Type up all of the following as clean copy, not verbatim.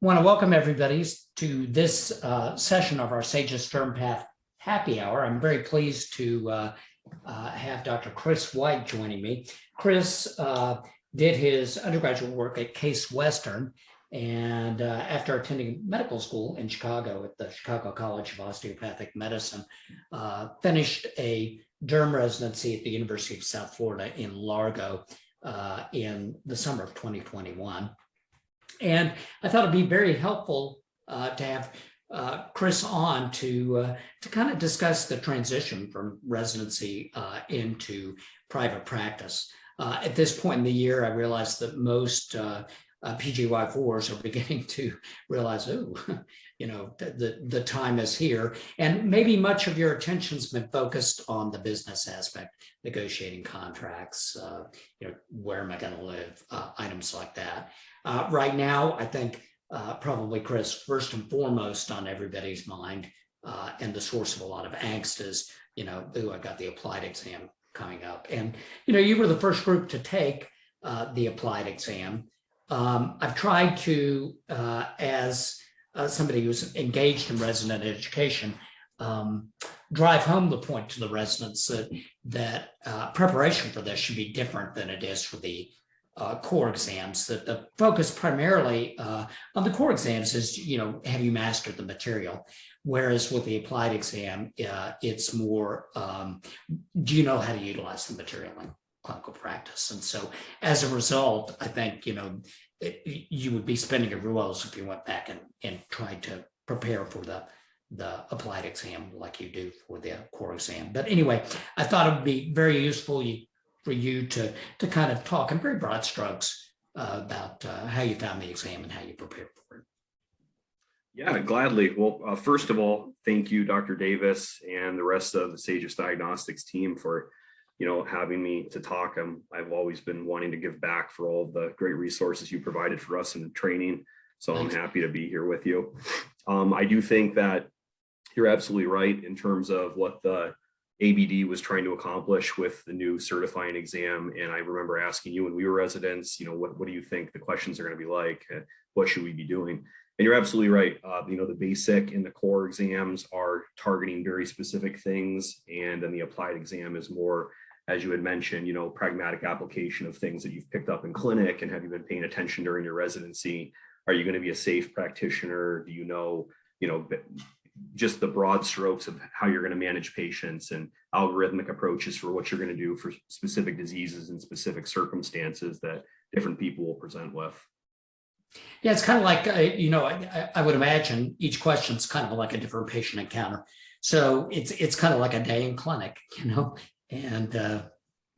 Want to welcome everybody to this session of our Sages Dermpath Happy Hour. I'm very pleased to have Dr. Chris White joining me. Chris did his undergraduate work at Case Western, and after attending medical school in Chicago at the Chicago College of Osteopathic Medicine, finished a derm residency at the University of South Florida in Largo in the summer of 2021. And I thought it'd be very helpful to have Chris on to kind of discuss the transition from residency into private practice. At this point in the year, I realized that most PGY4s are beginning to realize, oh, the time is here. And maybe much of your attention's been focused on the business aspect, negotiating contracts, where am I going to live, items like that. Right now, I think probably, Chris, first and foremost on everybody's mind and the source of a lot of angst is, I got the applied exam coming up. And, you were the first group to take the applied exam. I've tried to, as somebody who's engaged in resident education, drive home the point to the residents that preparation for this should be different than it is for the core exams. That the focus primarily on the core exams is, have you mastered the material? Whereas with the applied exam, it's more, do you know how to utilize the material in clinical practice? And so as a result, I think, you would be spinning your wheels if you went back and tried to prepare for the applied exam like you do for the core exam. But anyway, I thought it would be very useful for you to kind of talk in very broad strokes about how you found the exam and how you prepared for it. Yeah, gladly. Well, first of all, thank you, Dr. Davis, and the rest of the Sages Diagnostics team for having me to talk. I've always been wanting to give back for all the great resources you provided for us in training. So I'm happy to be here with you. I do think that you're absolutely right in terms of what the ABD was trying to accomplish with the new certifying exam. And I remember asking you when we were residents, what do you think the questions are going to be like? What should we be doing? And you're absolutely right. The basic and the core exams are targeting very specific things. And then the applied exam is more, as you had mentioned, pragmatic application of things that you've picked up in clinic, and have you been paying attention during your residency? Are you going to be a safe practitioner? Do you know, just the broad strokes of how you're going to manage patients and algorithmic approaches for what you're going to do for specific diseases and specific circumstances that different people will present with. Yeah, it's kind of like, I would imagine each question's kind of like a different patient encounter. So it's kind of like a day in clinic, and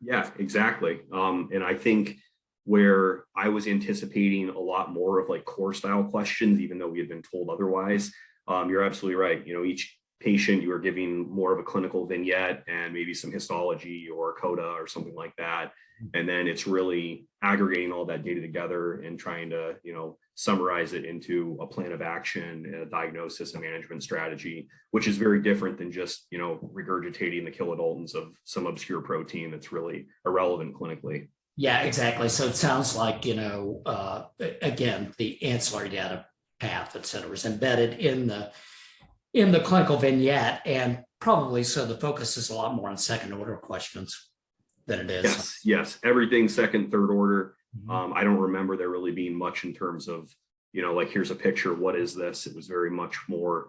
yeah, exactly. And I think where I was anticipating a lot more of like core style questions, even though we had been told otherwise, you're absolutely right. Each patient, you are giving more of a clinical vignette and maybe some histology or CODA or something like that. And then it's really aggregating all that data together and trying to, summarize it into a plan of action and a diagnosis and management strategy, which is very different than just, regurgitating the kilodaltons of some obscure protein that's really irrelevant clinically. Yeah, exactly. So it sounds like, again, the ancillary data path, et cetera, is embedded in the clinical vignette, and probably so the focus is a lot more on second order questions than it is. Yes. Everything second, third order. I don't remember there really being much in terms of, like, here's a picture, what is this? It was very much more,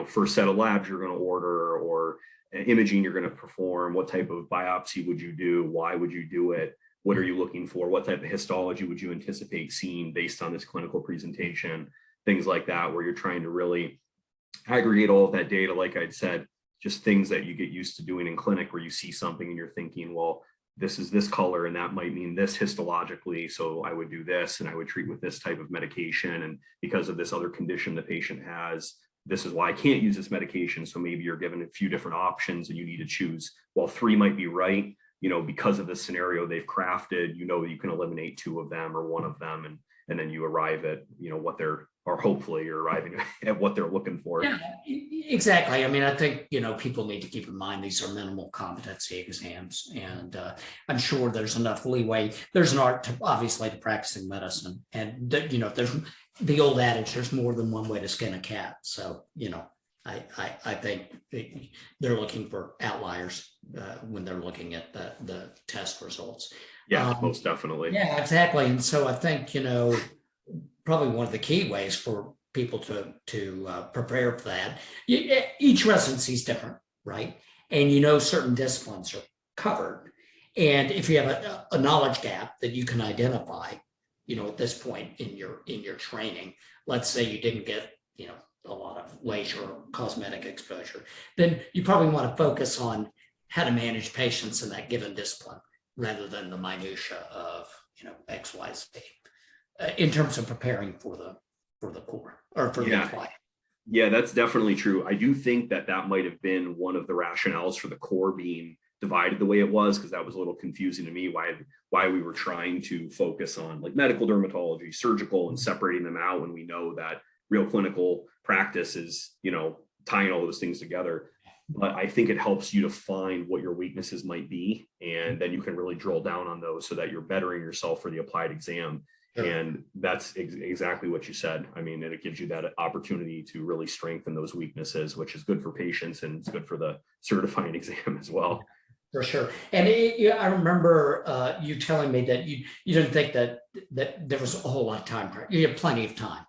first set of labs you're going to order, or imaging you're going to perform. What type of biopsy would you do? Why would you do it? What are you looking for? What type of histology would you anticipate seeing based on this clinical presentation? Things like that, where you're trying to really aggregate all of that data. Like I'd said, just things that you get used to doing in clinic, where you see something and you're thinking, well, this is this color and that might mean this histologically. So I would do this and I would treat with this type of medication. And because of this other condition the patient has, this is why I can't use this medication. So maybe you're given a few different options and you need to choose. While 3 might be right, because of the scenario they've crafted, you can eliminate 2 of them or 1 of them, and then you arrive at, what they're, or hopefully you're arriving at what they're looking for. Yeah, exactly. I mean, I think, people need to keep in mind these are minimal competency exams, and I'm sure there's enough leeway. There's an art to, obviously, to practicing medicine, and, there's the old adage, there's more than one way to skin a cat. So, I think they're looking for outliers when they're looking at the test results. Yeah, most definitely. Yeah, exactly. And so I think, probably one of the key ways for people to prepare for that, each residency is different, right? And certain disciplines are covered. And if you have a knowledge gap that you can identify, at this point in your training, let's say you didn't get, a lot of laser or cosmetic exposure, then you probably want to focus on how to manage patients in that given discipline rather than the minutia of, X, Y, Z, in terms of preparing for the core or for the apply. Yeah, that's definitely true. I do think that might have been one of the rationales for the core being divided the way it was, because that was a little confusing to me why we were trying to focus on like medical dermatology, surgical, and separating them out when we know that real clinical practice is, tying all those things together. But I think it helps you to find what your weaknesses might be, and then you can really drill down on those so that you're bettering yourself for the applied exam. Sure. And that's exactly what you said. I mean, and it gives you that opportunity to really strengthen those weaknesses, which is good for patients and it's good for the certifying exam as well. For sure. And I remember you telling me that you didn't think that there was a whole lot of time. You had plenty of time.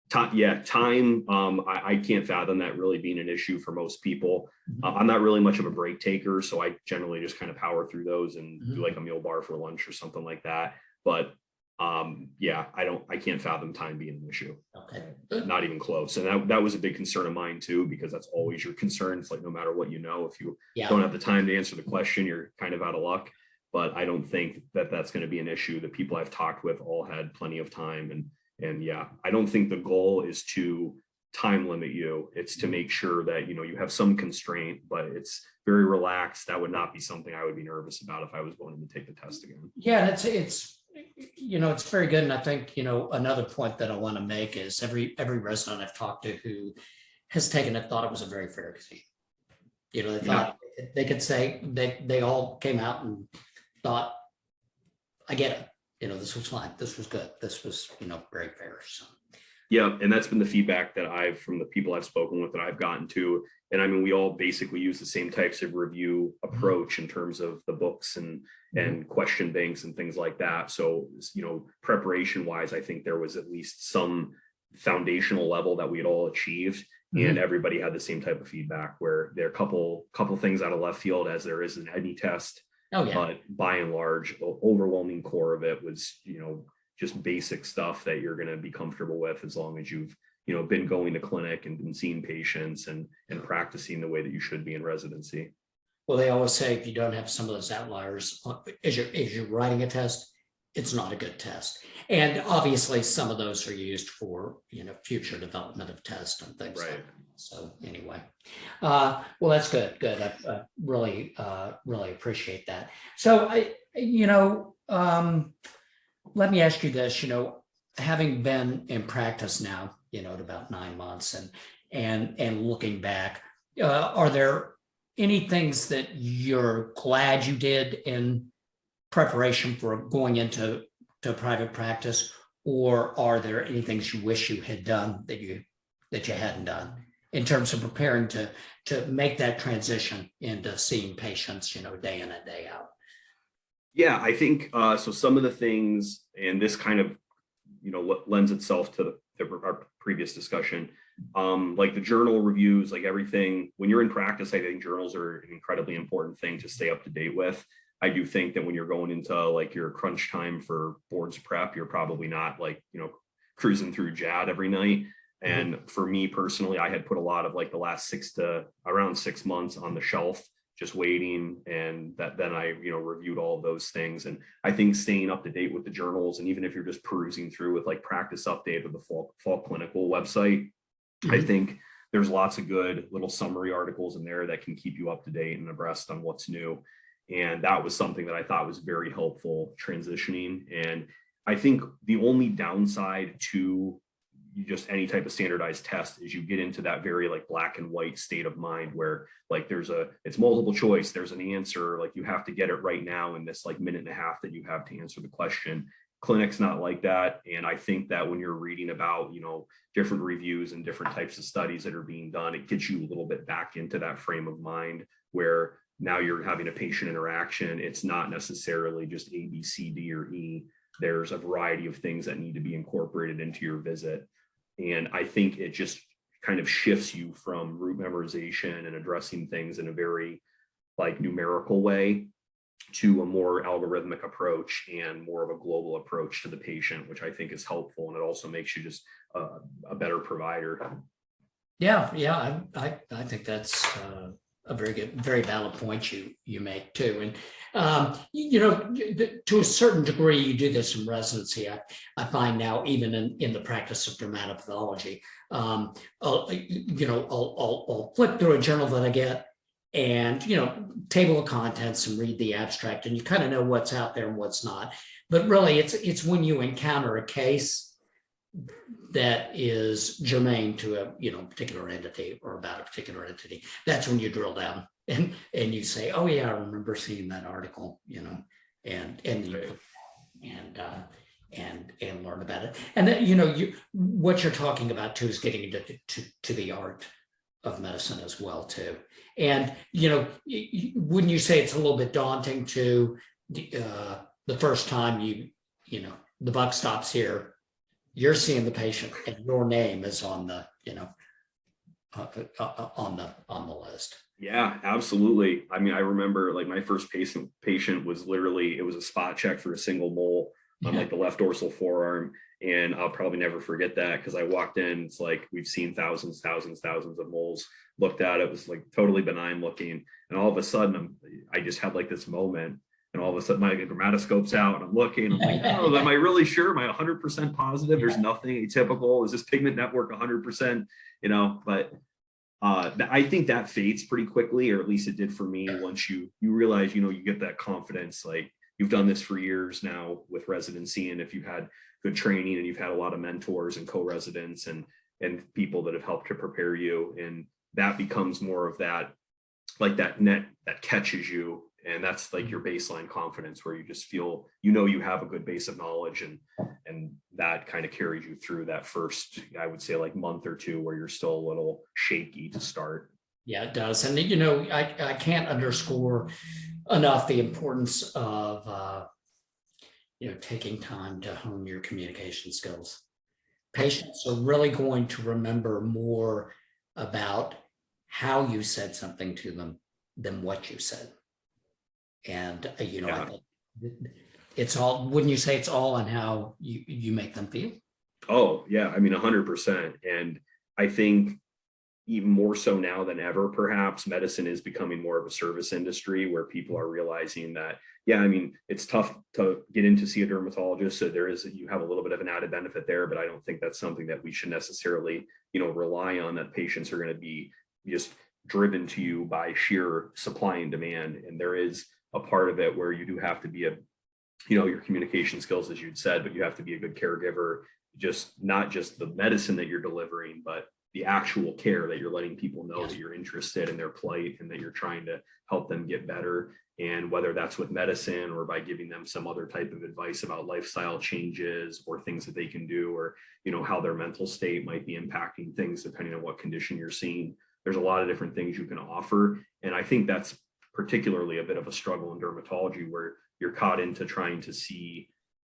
Time. I can't fathom that really being an issue for most people. I'm not really much of a break taker, so I generally just kind of power through those and do like a meal bar for lunch or something like that. But I can't fathom time being an issue. Okay. Not even close. And that was a big concern of mine too, because that's always your concern. It's like, no matter what, if you don't have the time to answer the question, you're kind of out of luck. But I don't think that that's going to be an issue. The people I've talked with all had plenty of time. And I don't think the goal is to time limit you. It's to make sure that, you have some constraint, but it's very relaxed. That would not be something I would be nervous about if I was going to take the test again. Yeah, it's very good. And I think, another point that I want to make is every resident I've talked to who has taken it thought it was a very fair exam. They thought they could say they all came out and thought, I get it. This was fine. This was good. This was, very fair. So. Yeah. And that's been the feedback that from the people I've spoken with that I've gotten to. And I mean, we all basically use the same types of review approach in terms of the books and question banks and things like that. So, preparation wise, I think there was at least some foundational level that we had all achieved. And everybody had the same type of feedback, where there are a couple things out of left field, as there is in any test. Oh, yeah. But by and large, the overwhelming core of it was, just basic stuff that you're going to be comfortable with as long as you've, been going to clinic and been seeing patients and practicing the way that you should be in residency. Well, they always say if you don't have some of those outliers as you're writing a test, it's not a good test. And obviously some of those are used for, future development of tests and things like that. So anyway, well, that's good. I really appreciate that. So let me ask you this, having been in practice now, at about 9 months and looking back, are there any things that you're glad you did in preparation for going into private practice, or are there any things you wish you had done that you hadn't done in terms of preparing to make that transition into seeing patients, day in and day out? Yeah, I think so. Some of the things, and this kind of, lends itself to our previous discussion, like the journal reviews, like everything. When you're in practice, I think journals are an incredibly important thing to stay up to date with. I do think that when you're going into like your crunch time for boards prep, you're probably not like, cruising through JAD every night. And for me personally, I had put a lot of like the last around 6 months on the shelf, just waiting. And then I, reviewed all of those things. And I think staying up to date with the journals, and even if you're just perusing through with like practice update of the fall clinical website, I think there's lots of good little summary articles in there that can keep you up to date and abreast on what's new. And that was something that I thought was very helpful transitioning. And I think the only downside to just any type of standardized test is you get into that very like black and white state of mind where like it's multiple choice, there's an answer, like you have to get it right now in this like minute and a half that you have to answer the question. clinic's not like that. And I think that when you're reading about, different reviews and different types of studies that are being done, it gets you a little bit back into that frame of mind where now you're having a patient interaction. It's not necessarily just A, B, C, D, or E. There's a variety of things that need to be incorporated into your visit. And I think it just kind of shifts you from route memorization and addressing things in a very numerical way to a more algorithmic approach and more of a global approach to the patient, which I think is helpful. And it also makes you just a better provider. Yeah, I think that's a very valid point you make too. And to a certain degree, you do this in residency. I find now, even in the practice of dermatopathology, I'll flip through a journal that I get, and table of contents, and read the abstract, and you kind of know what's out there and what's not. But really, it's when you encounter a case that is germane to a particular entity, or about a particular entity, that's when you drill down and you say, oh yeah, I remember seeing that article, and learn about it. And then what you're talking about too is getting into to the art of medicine as well too. And wouldn't you say it's a little bit daunting to the first time the buck stops here, you're seeing the patient and your name is on the on the list? Yeah, absolutely. I mean, I remember my first patient was literally, it was a spot check for a single mole on the left dorsal forearm. And I'll probably never forget that, because I walked in, it's we've seen thousands of moles, looked at it, was totally benign looking. And all of a sudden I just had this moment, and all of a sudden my dermatoscope's out and I'm looking, I'm oh, am I really sure? Am I 100% positive? There's nothing atypical. Is this pigment network 100%? But I think that fades pretty quickly, or at least it did for me. Once you realize, you get that confidence, you've done this for years now with residency, and if you've had good training and you've had a lot of mentors and co-residents and people that have helped to prepare you, and that becomes more of that, that net that catches you. And that's your baseline confidence, where you just feel, you have a good base of knowledge, and that kind of carries you through that first, I would say, month or two, where you're still a little shaky to start. Yeah, it does. And I can't underscore enough the importance of taking time to hone your communication skills. Patients are really going to remember more about how you said something to them than what you said. And I think it's all, wouldn't you say it's all on how you make them feel? Oh yeah, I mean 100%. And I think even more so now than ever, perhaps, medicine is becoming more of a service industry, where people are realizing that, it's tough to get in to see a dermatologist. So you have a little bit of an added benefit there, but I don't think that's something that we should necessarily, rely on, that patients are going to be just driven to you by sheer supply and demand. And there is a part of it where you do have to be your communication skills, as you'd said, but you have to be a good caregiver, not just the medicine that you're delivering, but the actual care, that you're letting people know that you're interested in their plight and that you're trying to help them get better. And whether that's with medicine or by giving them some other type of advice about lifestyle changes or things that they can do, or, how their mental state might be impacting things depending on what condition you're seeing. There's a lot of different things you can offer. And I think that's particularly a bit of a struggle in dermatology, where you're caught into trying to see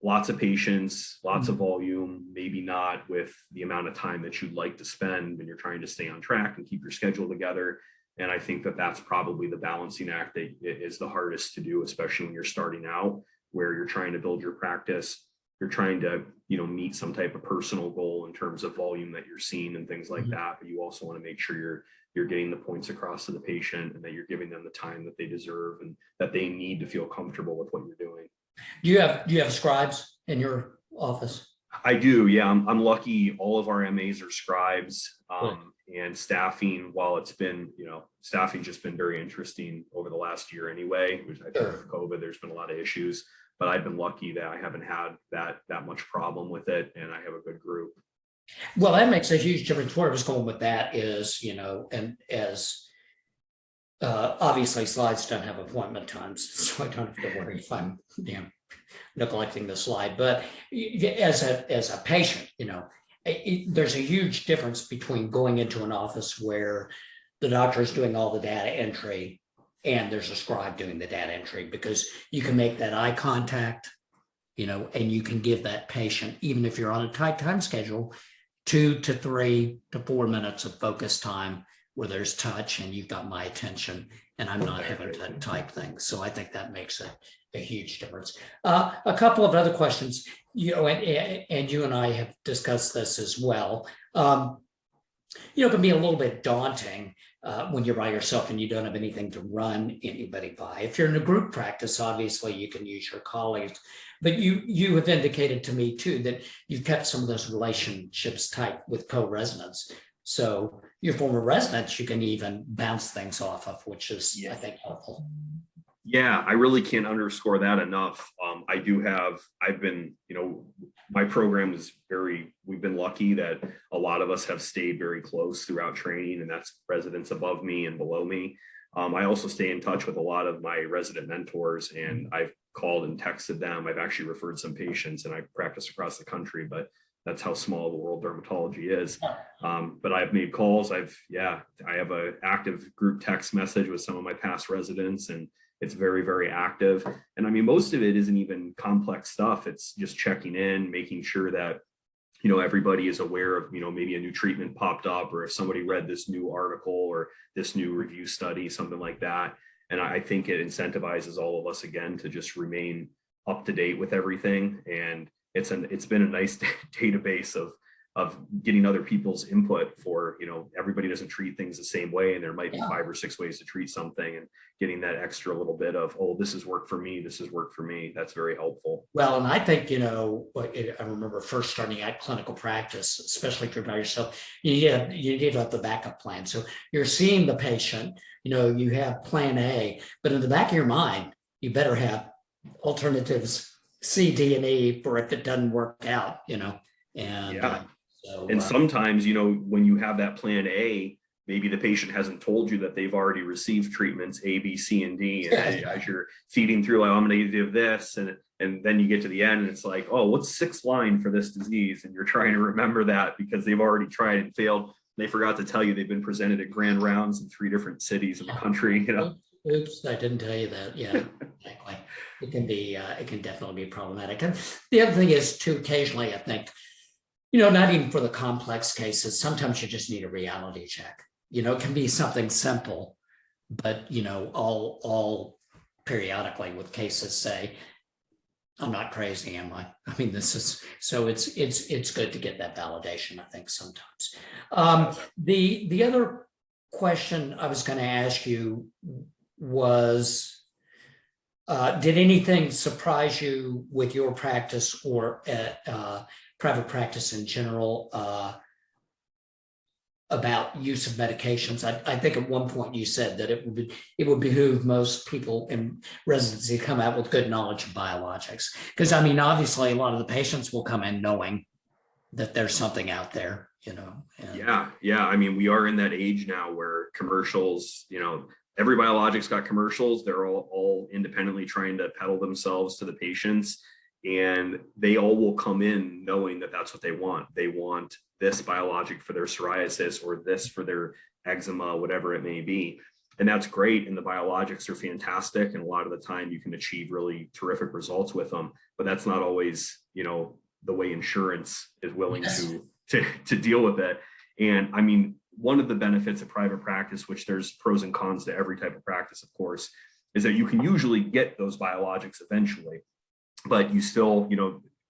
lots of patients, lots of volume, maybe not with the amount of time that you'd like to spend, and you're trying to stay on track and keep your schedule together. And I think that that's probably the balancing act that is the hardest to do, especially when you're starting out, where you're trying to build your practice. You're trying to, meet some type of personal goal in terms of volume that you're seeing and things like that. But you also want to make sure you're getting the points across to the patient, and that you're giving them the time that they deserve and that they need to feel comfortable with what you're doing. Do you have scribes in your office? I do. Yeah. I'm lucky. All of our MAs are scribes, and staffing, while it's been, staffing's just been very interesting over the last year anyway, which I think with COVID, there's been a lot of issues, but I've been lucky that I haven't had that much problem with it. And I have a good group. Well, that makes a huge difference. Where I was going with that is, and as obviously slides don't have appointment times, so I don't have to worry if I'm neglecting the slide, but as a patient, there's a huge difference between going into an office where the doctor is doing all the data entry and there's a scribe doing the data entry, because you can make that eye contact, and you can give that patient, even if you're on a tight time schedule, 2 to 3 to 4 minutes of focus time where there's touch and you've got my attention and I'm not having to type things. So I think that makes a huge difference. A couple of other questions, and you and I have discussed this as well. It can be a little bit daunting when you're by yourself and you don't have anything to run anybody by. If you're in a group practice, obviously you can use your colleagues, but you have indicated to me too that you've kept some of those relationships tight with co-residents. So your former residents, you can even bounce things off of, which is, I think, helpful. Yeah, I really can't underscore that enough. I've been, my program is we've been lucky that a lot of us have stayed very close throughout training, and that's residents above me and below me. I also stay in touch with a lot of my resident mentors, and I've called and texted them. I've actually referred some patients, and I practice across the country, but that's how small the world dermatology is. But I've made calls. I have an active group text message with some of my past residents, and it's very, very active. And I mean, most of it isn't even complex stuff. It's just checking in, making sure that, everybody is aware of, maybe a new treatment popped up, or if somebody read this new article or this new review study, something like that. And I think it incentivizes all of us again to just remain up to date with everything. And it's been a nice database of getting other people's input for, everybody doesn't treat things the same way, and there might be 5 or 6 ways to treat something, and getting that extra little bit of, oh, this has worked for me, this has worked for me. That's very helpful. Well, and I think, I remember first starting at clinical practice, especially if you're by yourself, you need to have the backup plan. So you're seeing the patient, you have plan A, but in the back of your mind, you better have alternatives C, D, and E for if it doesn't work out, and sometimes, when you have that plan A, maybe the patient hasn't told you that they've already received treatments A, B, C, and D. And as you're feeding through, I'm going to do this. And then you get to the end and it's like, oh, what's 6th line for this disease? And you're trying to remember that because they've already tried and failed. They forgot to tell you they've been presented at grand rounds in 3 different cities in the country, Oops, I didn't tell you that. Yeah, exactly. It can definitely be problematic. And the other thing is too, occasionally, I think, not even for the complex cases, sometimes you just need a reality check. It can be something simple, but, all periodically with cases say, I'm not crazy, am I? I mean, it's good to get that validation, I think, sometimes. The other question I was going to ask you was, did anything surprise you with your practice or private practice in general about use of medications? I think at one point you said that it would behoove most people in residency to come out with good knowledge of biologics. Because I mean, obviously a lot of the patients will come in knowing that there's something out there, Yeah. I mean, we are in that age now where commercials, every biologic's got commercials. They're all independently trying to peddle themselves to the patients. And they all will come in knowing that that's what they want. They want this biologic for their psoriasis or this for their eczema, whatever it may be. And that's great. And the biologics are fantastic. And a lot of the time you can achieve really terrific results with them. But that's not always, the way insurance is willing to deal with it. And I mean, one of the benefits of private practice, which there's pros and cons to every type of practice, of course, is that you can usually get those biologics eventually. But you still,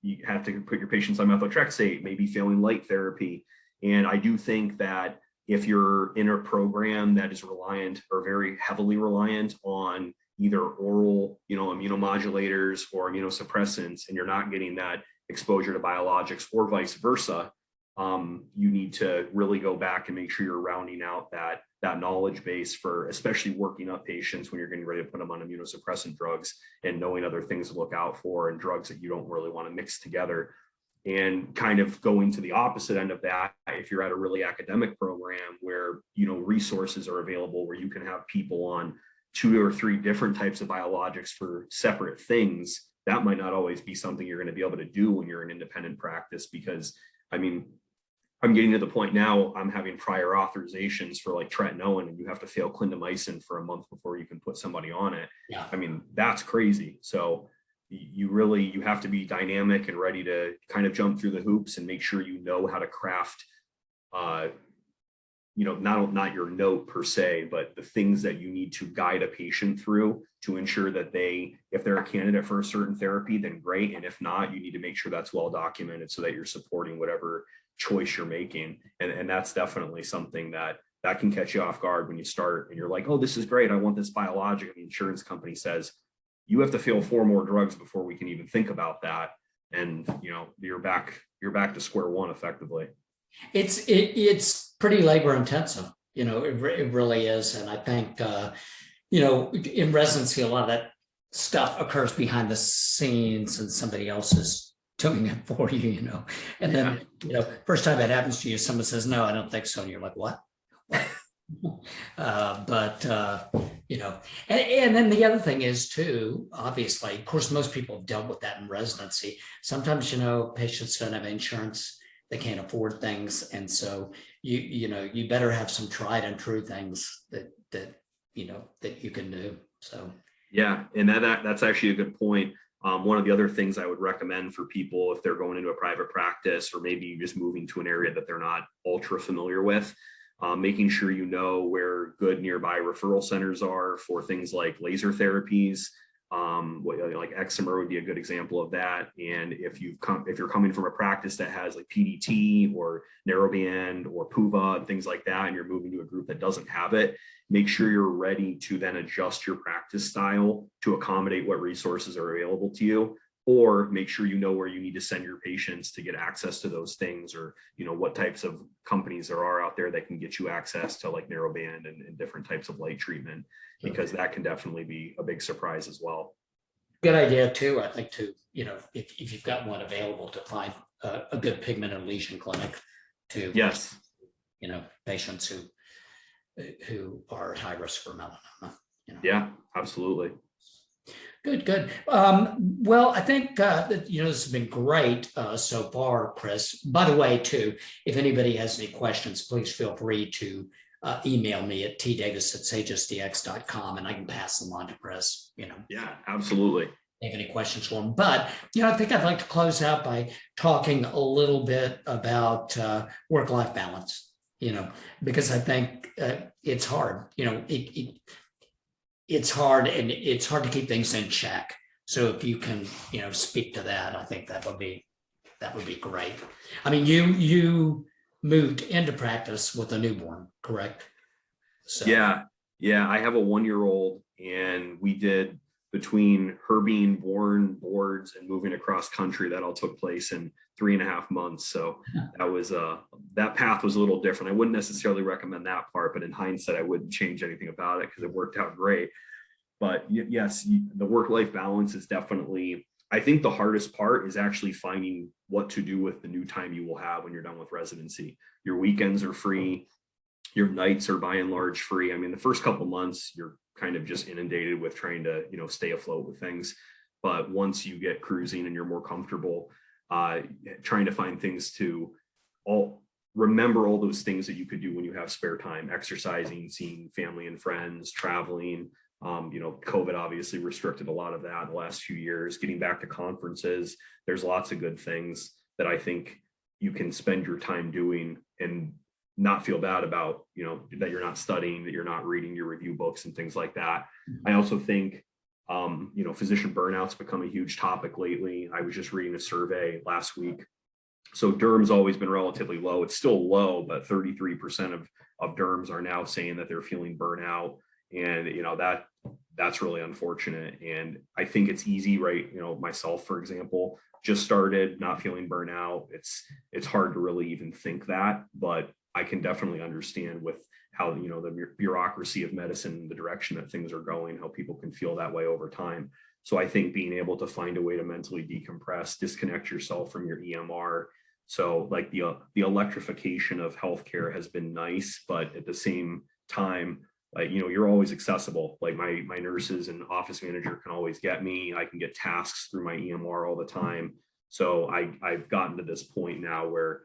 you have to put your patients on methotrexate, maybe failing light therapy. And I do think that if you're in a program that is reliant or very heavily reliant on either oral, immunomodulators or immunosuppressants, and you're not getting that exposure to biologics or vice versa, you need to really go back and make sure you're rounding out that knowledge base for especially working up patients when you're getting ready to put them on immunosuppressant drugs, and knowing other things to look out for and drugs that you don't really want to mix together. And kind of going to the opposite end of that, if you're at a really academic program where resources are available, where you can have people on 2 or 3 different types of biologics for separate things, that might not always be something you're going to be able to do when you're an independent practice, because I mean, I'm getting to the point now, I'm having prior authorizations for like tretinoin, and you have to fail clindamycin for a month before you can put somebody on it. Yeah. I mean, that's crazy. So you have to be dynamic and ready to kind of jump through the hoops and make sure you know how to craft, not your note per se, but the things that you need to guide a patient through to ensure that if they're a candidate for a certain therapy, then great. And if not, you need to make sure that's well documented so that you're supporting whatever choice you're making. And that's definitely something that can catch you off guard when you start and you're like, oh, this is great, I want this biologic. And the insurance company says, you have to fail 4 more drugs before we can even think about that. And you're back to square one effectively. It's pretty labor intensive, it really is. And I think, in residency, a lot of that stuff occurs behind the scenes and somebody else is doing it for you, and then, first time that happens to you, someone says, no, I don't think so. And you're like, what? And then the other thing is too, obviously, of course, most people have dealt with that in residency. Sometimes, patients don't have insurance, they can't afford things. And so you better have some tried and true things that you can do. So. Yeah. And that's actually a good point. One of the other things I would recommend for people, if they're going into a private practice or maybe just moving to an area that they're not ultra familiar with, making sure you know where good nearby referral centers are for things like laser therapies. Like eczema would be a good example of that. And if you're coming from a practice that has like PDT or narrowband or PUVA and things like that, and you're moving to a group that doesn't have it, make sure you're ready to then adjust your practice style to accommodate what resources are available to you, or make sure you know where you need to send your patients to get access to those things, or what types of companies there are out there that can get you access to like narrowband and different types of light treatment, because that can definitely be a big surprise as well. Good idea too, I think, to if you've got one available, to find a good pigment and lesion clinic to yes patients who are at high risk for melanoma. Yeah, absolutely. Good. Well, I think that this has been great so far, Chris. By the way, too, if anybody has any questions, please feel free to email me at tdavis@sagesdx.com, and I can pass them on to Chris. Yeah, absolutely. Have any questions for him? But I think I'd like to close out by talking a little bit about work-life balance. Because I think it's hard. It's hard, and it's hard to keep things in check. So if you can, speak to that, I think that would be great. I mean, you moved into practice with a newborn, correct? So yeah. I have a 1-year-old, and we did, between her being born, boards, and moving across country, that all took place in 3.5 months. So that was that path was a little different. I wouldn't necessarily recommend that part, but in hindsight, I wouldn't change anything about it because it worked out great. But yes, the work-life balance is definitely, I think the hardest part is actually finding what to do with the new time you will have when you're done with residency. Your weekends are free. Your nights are by and large free. I mean, the first couple months, you're kind of just inundated with trying to, stay afloat with things. But once you get cruising and you're more comfortable, trying to find things to remember all those things that you could do when you have spare time: exercising, seeing family and friends, traveling. COVID obviously restricted a lot of that in the last few years. Getting back to conferences, there's lots of good things that I think you can spend your time doing and not feel bad about, that you're not studying, that you're not reading your review books and things like that. I also think, physician burnout's become a huge topic lately. I was just reading a survey last week. So derm's always been relatively low. It's still low, but 33% of derms are now saying that they're feeling burnout. And, that's really unfortunate. And I think it's easy, right? Myself, for example, just started not feeling burnout. It's hard to really even think that, but I can definitely understand with how, the bureaucracy of medicine, the direction that things are going, how people can feel that way over time. So I think being able to find a way to mentally decompress, disconnect yourself from your EMR. So like the electrification of healthcare has been nice, but at the same time, like, you're always accessible. Like my nurses and office manager can always get me. I can get tasks through my EMR all the time. So I've gotten to this point now where,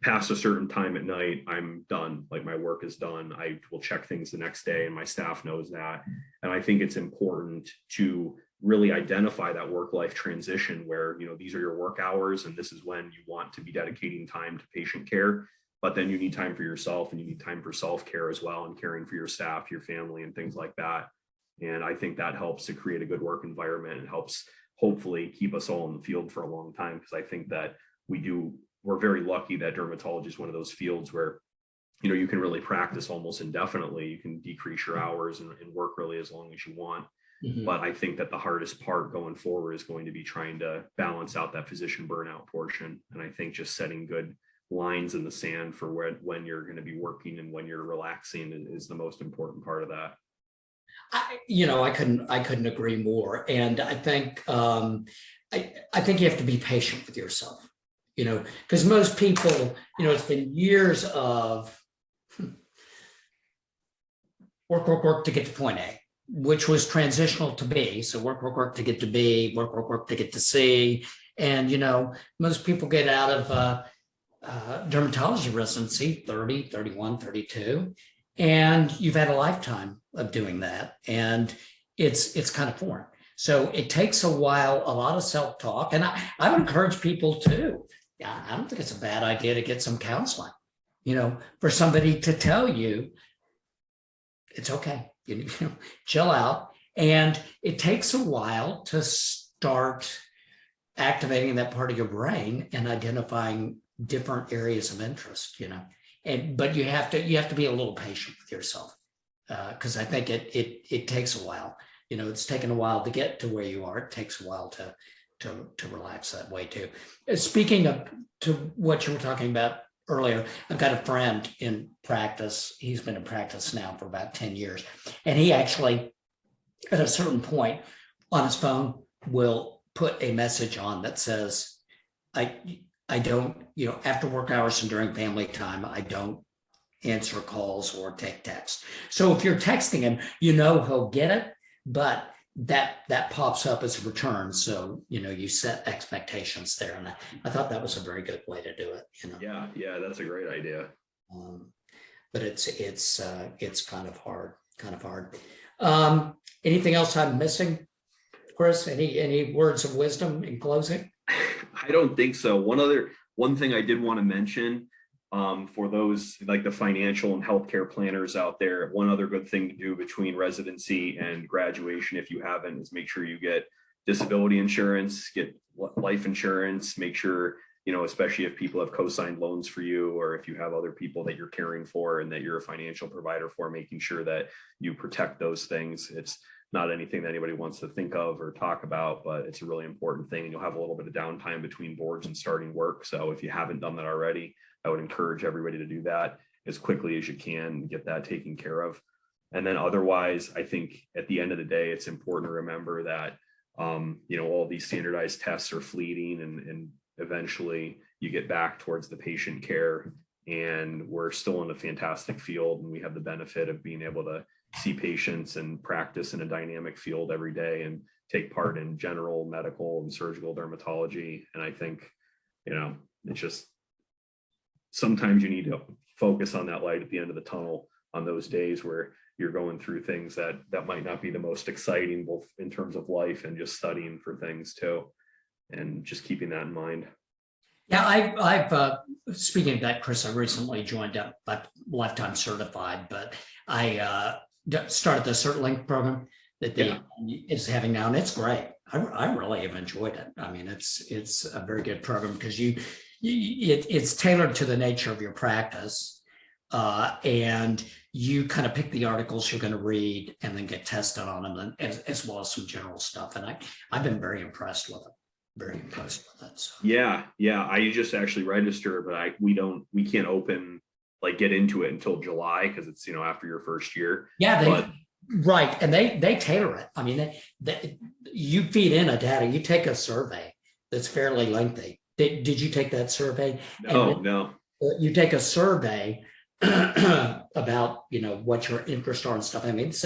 past a certain time at night, I'm done. Like my work is done. I will check things the next day, and my staff knows that. And I think it's important to really identify that work-life transition where, these are your work hours and this is when you want to be dedicating time to patient care. But then you need time for yourself, and you need time for self-care as well, and caring for your staff, your family, and things like that. And I think that helps to create a good work environment and helps hopefully keep us all in the field for a long time. Because I think that we're very lucky that dermatology is one of those fields where, you can really practice almost indefinitely. You can decrease your hours and work really as long as you want. Mhm. But I think that the hardest part going forward is going to be trying to balance out that physician burnout portion. And I think just setting good lines in the sand for when you're going to be working and when you're relaxing is the most important part of that. I couldn't agree more. And I think I think you have to be patient with yourself, because most people, it's been years of work to get to point A, which was transitional to B. So work to get to B, work to get to C. And, most people get out of dermatology residency 30, 31, 32, and you've had a lifetime of doing that. And it's kind of foreign. So it takes a while, a lot of self-talk. And I would encourage people to, I don't think it's a bad idea to get some counseling, for somebody to tell you it's okay, chill out. And it takes a while to start activating that part of your brain and identifying different areas of interest, but you have to be a little patient with yourself, because I think it takes a while. It's taken a while to get to where you are. It takes a while to relax that way too. Speaking of to what you were talking about earlier, I've got a friend in practice. He's been in practice now for about 10 years, and he actually, at a certain point on his phone, will put a message on that says, I don't, after work hours and during family time, I don't answer calls or take text. So if you're texting him, he'll get it, but that pops up as a return. So, you set expectations there. And I thought that was a very good way to do it, Yeah, that's a great idea. But it's kind of hard. Anything else I'm missing, Chris? Any words of wisdom in closing? I don't think so. One thing I did want to mention, for those like the financial and healthcare planners out there, one other good thing to do between residency and graduation, if you haven't, is make sure you get disability insurance, get life insurance, make sure, especially if people have co-signed loans for you, or if you have other people that you're caring for and that you're a financial provider for, making sure that you protect those things. It's not anything that anybody wants to think of or talk about, but it's a really important thing. And you'll have a little bit of downtime between boards and starting work. So if you haven't done that already, I would encourage everybody to do that as quickly as you can and get that taken care of. And then otherwise, I think at the end of the day, it's important to remember that, all these standardized tests are fleeting, and eventually you get back towards the patient care. And we're still in a fantastic field, and we have the benefit of being able to see patients and practice in a dynamic field every day and take part in general medical and surgical dermatology. And I think, it's just sometimes you need to focus on that light at the end of the tunnel on those days where you're going through things that might not be the most exciting, both in terms of life and just studying for things too, and just keeping that in mind. Yeah, I've speaking of that, Chris, I recently joined up, lifetime certified, but I started the CertLink program that is having now, and it's great. I really have enjoyed it. I mean, it's a very good program because it's tailored to the nature of your practice, and you kind of pick the articles you're going to read and then get tested on them, as well as some general stuff. And I've been very impressed with it. Very impressed with it. So. Yeah. I just actually registered, but we can't open, get into it until July because it's, after your first year. Yeah, right. And they tailor it. I mean, you feed in a data, you take a survey that's fairly lengthy. Did you take that survey? No. You take a survey about, what your interests are and stuff. I mean, it's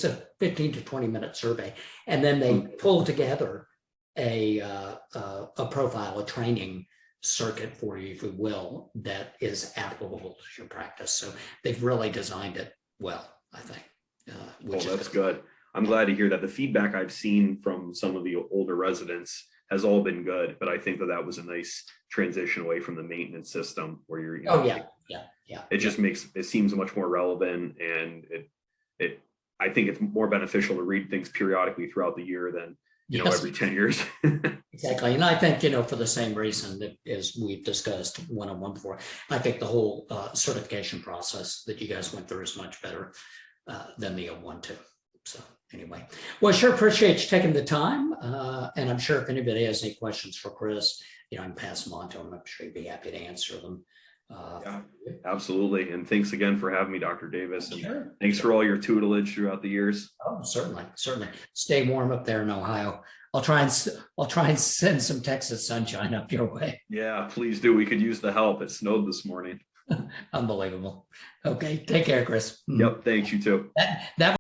a 15 to 20-minute survey, and then they pull together a profile, a training circuit for you, if you will, that is applicable to your practice. So they've really designed it well, I think. Which that's good. I'm glad to hear that. The feedback I've seen from some of the older residents has all been good, but I think that was a nice transition away from the maintenance system where you're, it just it seems much more relevant, and I think it's more beneficial to read things periodically throughout the year than every 10 years. Exactly. And I think, for the same reason that as we've discussed one-on-one before, I think the whole certification process that you guys went through is much better than the 1-2. So anyway, well, I sure appreciate you taking the time. And I'm sure if anybody has any questions for Chris, I can pass them on to him. I'm sure he'd be happy to answer them. Yeah, absolutely. And thanks again for having me, Dr. Davis. And sure. Thanks for all your tutelage throughout the years. Oh, certainly. Stay warm up there in Ohio. I'll try and send some Texas sunshine up your way. Yeah, please do. We could use the help. It snowed this morning. Unbelievable. Okay. Take care, Chris. Yep. Thanks. You too. That